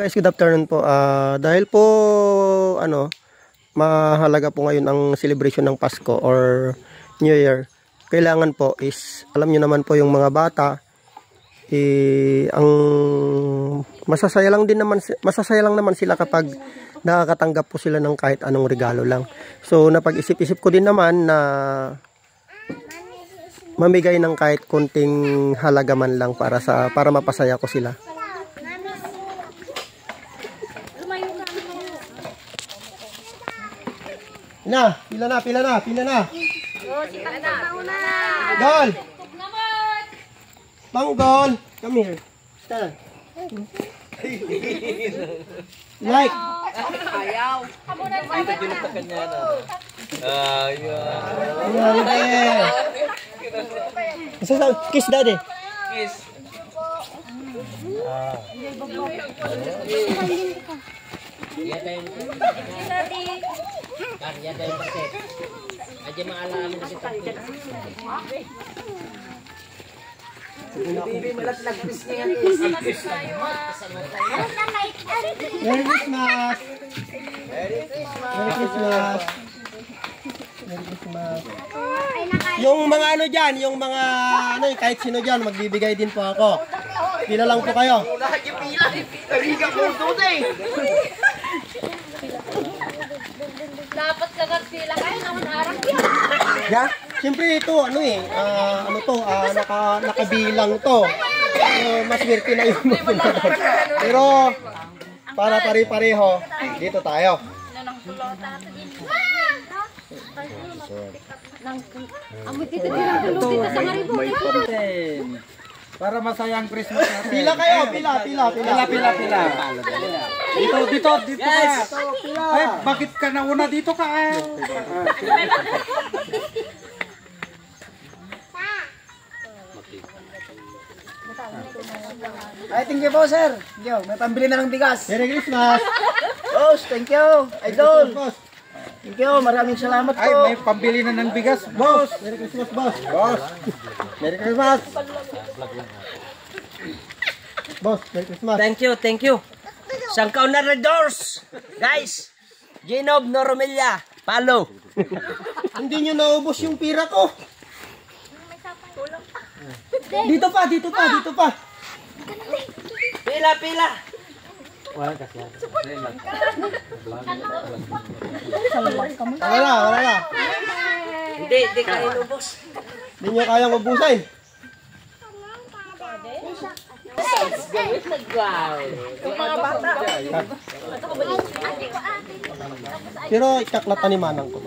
Guys, good afternoon po. Dahil po mahalaga po ngayon ang celebration ng Pasko or New Year. Kailangan po is, alam niyo naman po yung mga bata, ang masasaya lang naman sila kapag nakakatanggap po sila ng kahit anong regalo lang. So napag-isip-isip ko din naman na mamigay ng kahit konting halaga man lang para mapasaya ko sila. Pila na. Gol! Manggol! Come here. Stand. Like. Ayaw. Kiss daddy. Kiss. Karya tayong paset. Aja maalaman na kita. Bibi malatlag kiss niya. Merry Christmas. Merry Christmas. Yung mga dyan, yung mga kahit sino dyan, magbibigay din po ako. Pila lang po kayo. Dapat ka nagpila kayo naman harap yan. Yeah? Siyempre ito, nakabilang to. Maswerte na yung pero, para pare-pareho, dito tayo. Para masayang Christmas natin. Pila kayo, pila. Dito. Yes. Ay, bakit ka nauna dito ka? Ay, thank you po, sir. Thank you. May pambili na ng bigas. Merry Christmas. Boss, thank you. Idol. Thank you. Maraming salamat po. Ay, may pambili na ng bigas, boss. Merry Christmas, boss. Merry Christmas. Boss, Merry Christmas. Thank you. Sangkaw na red doors. Guys, Ginob Noromilla, follow. Hindi nyo naubos yung pira ko. Dito pa. Pila. Wala na. Hindi kayo lubos. Hindi nyo kayang ubusin. Yung mga bata. Pero ikaklatan ni Manang ko.